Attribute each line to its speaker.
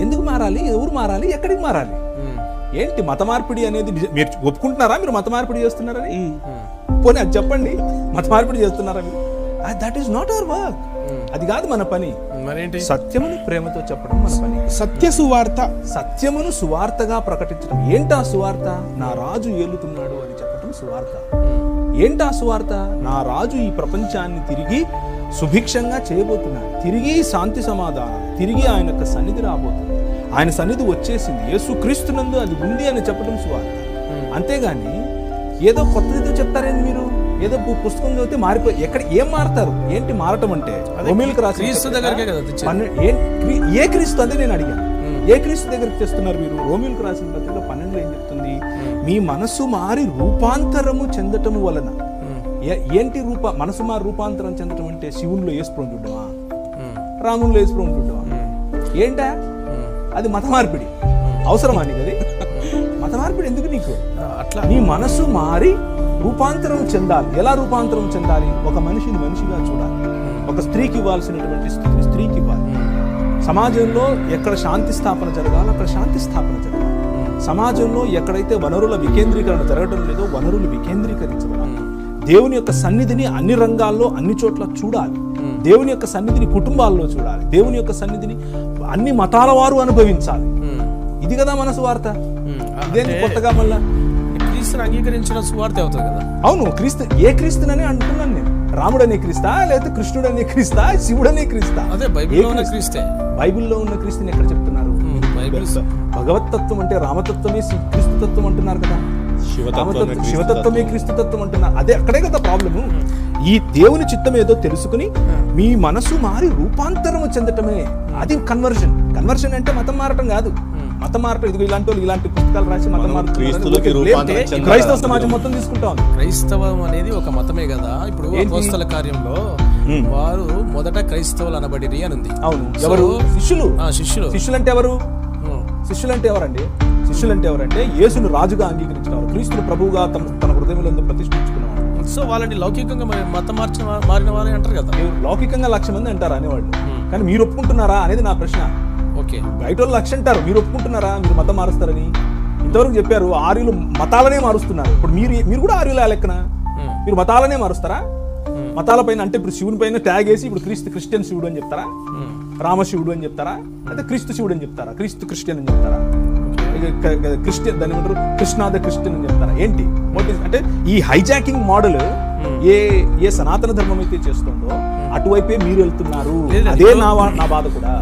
Speaker 1: ఎందుకు మారాలి, ఎవరు మారాలి, ఎక్కడికి మారాలి? ఏంటి మత మార్పిడి అనేది మీరు ఒప్పుకుంటున్నారా? మీరు మత మార్పిడి చేస్తున్నారని పోనీ అది చెప్పండి. మత మార్పిడి చేస్తున్నారా మీరు? That is not our work. అది కాదు మన పని.
Speaker 2: మరేంటి?
Speaker 1: సత్యమును ప్రేమతో చెప్పడం మన పని.
Speaker 3: సత్య సువార్త,
Speaker 1: సత్యమును సువార్తగా ప్రకటించడం. ఏంటా సువార్త? నా రాజు ఏలుతున్నాడు అని చెప్పడం సువార్త. ఏంటా సువార్త? నా రాజు ఈ ప్రపంచాన్ని తిరిగి సుభిక్షంగా చేయబోతున్నాడు, తిరిగి శాంతి సమాధానం, తిరిగి ఆయన యొక్క సన్నిధి రాబోతుంది, ఆయన సన్నిధి వచ్చేసింది, యేసు క్రీస్తునందు అది ఉంది అని చెప్పడం సువార్త. అంతేగాని ఏదో కొత్తదితో చెప్తారేంటి మీరు? ఏదో పుస్తకం చదివితే మారిపోయి ఎక్కడ ఏం మారుతారు? ఏంటి మారటం అంటే? రోమీయులకు రాసిన
Speaker 2: క్రీస్తు దగ్గరికే కదా తెచ్చేది.
Speaker 1: ఏ క్రీస్తు అదే నేను అడిగాను. ఏ క్రీస్తు దగ్గరికి తెస్తున్నారు మీరు? రోమీయులకు రాసిన పత్రిక 12 ఏం చెప్తుంది? మీ మనసు మారి రూపాంతరము చెందటము వలన. ఏంటి మనసు మారి రూపాంతరం చెందటం అంటే శివునిలో యేసుప్రభుని చూడమా, రామునిలో యేసుప్రభుని చూడమా? ఏంటా అది? మత మార్పిడి. అవసరమా నీకు అది? మత మార్పిడి ఎందుకు నీకు?
Speaker 2: అట్లా
Speaker 1: నీ మనసు మారి రూపాంతరం చెందాలి. ఎలా రూపాంతరం చెందాలి? ఒక మనిషిని మనిషిగా చూడాలి. ఒక స్త్రీకి ఇవ్వాల్సినటువంటి స్థితిని స్త్రీకి ఇవ్వాలి. సమాజంలో ఎక్కడ శాంతి స్థాపన జరగాలి అక్కడ శాంతి స్థాపన జరగాలి. సమాజంలో ఎక్కడైతే వనరుల వికేంద్రీకరణ జరగడం లేదో వనరులు వికేంద్రీకరించబడాలి. దేవుని యొక్క సన్నిధిని అన్ని రంగాల్లో అన్ని చోట్ల చూడాలి. దేవుని యొక్క సన్నిధిని కుటుంబాల్లో చూడాలి. దేవుని యొక్క సన్నిధిని అన్ని మతాల వారు అనుభవించాలి. ఇది కదా మన సువార్త. ఇదేంటి కొత్తగా మళ్ళా?
Speaker 2: క్రీస్తుని అంగీకరించిన సువార్త అవుతుంది కదా.
Speaker 1: అవును, క్రీస్తు. ఏ క్రీస్తునని అంటున్నాను నేను. రాముడనే క్రీస్తా, లేకపోతే కృష్ణుడనే క్రీస్తా, శివుడనే క్రీస్తా?
Speaker 2: అదే బైబిల్లో ఉన్న క్రీస్తే.
Speaker 1: బైబిల్లో ఉన్న క్రీస్తుని ఎక్కడ చెప్తున్నారు? భగవత్ తత్వం అంటే రామతత్వమే క్రీస్తు తత్వం అంటున్నారు కదా. శివతత్వమే క్రీస్తు తత్వం అంటున్నారు. అదే అక్కడే కదా ప్రాబ్లము. ఈ దేవుని చిత్తం ఏదో తెలుసుకుని మీ మనసు మారి రూపాంతరము చెందటమే అది కన్వర్షన్. కన్వర్షన్ అంటే మతం మారటం కాదు. మతం మారటం ఇదిగో ఇలాంటి వాళ్ళు ఇలాంటి పుస్తకాలు రాసి మతం మారుతున్నారు. క్రైస్తవ సమాజం మొత్తం తీసుకుంటాం.
Speaker 2: క్రైస్తవం అనేది ఒక మతమే కదా. ఇప్పుడు అపోస్తల కార్యంలో వారు మొదట క్రైస్తవులు అనబడిరి అని ఉంది.
Speaker 1: అవును. ఎవరు? శిష్యులు.
Speaker 2: శిష్యులు.
Speaker 1: శిష్యులు అంటే ఎవరు? శిష్యులు అంటే ఎవరండి? శిష్యులు అంటే ఎవరంటే యేసును రాజుగా అంగీకరించినారు, క్రీస్తును ప్రభువుగా తన హృదయంలో ప్రతిష్ఠించుకున్నారు.
Speaker 2: సో వాళ్ళని లౌకికంగా మతం మారిన వారే అంటారు కదా.
Speaker 1: లౌకికంగా 1,00,000 మంది అంటారు అనేవాళ్ళు. కానీ మీరు ఒప్పుకుంటున్నారా అనేది నా ప్రశ్న.
Speaker 2: ఓకే,
Speaker 1: బయట వాళ్ళు 1,00,000 అంటారు, మీరు ఒప్పుకుంటున్నారా మీరు మతం మారుస్తారని? ఇంతవరకు చెప్పారు ఆర్యులు మతాలనే మారుస్తున్నారు. ఇప్పుడు మీరు కూడా ఆర్యుల లెక్కన మీరు మతాలనే మారుస్తారా? మతాల పైన అంటే ఇప్పుడు శివుని పైన ట్యాగ్ వేసి ఇప్పుడు క్రిస్టియన్ శివుడు అని చెప్తారా, రామశివుడు అని చెప్తారా, అయితే క్రీస్తు శివుడు అని చెప్తారా, క్రీస్తు క్రిస్టియన్ అని చెప్తారా, క్రిస్టియన్ దాన్ని ఏమంటారు కృష్ణ ద క్రిస్టియన్ అని చెప్తారా? ఏంటి అంటే ఈ హైజాకింగ్ మోడల్ ఏ సనాతన ధర్మం అయితే చేస్తుందో అటువైపే మీరు వెళ్తున్నారు. అదే నా బాధ కూడా.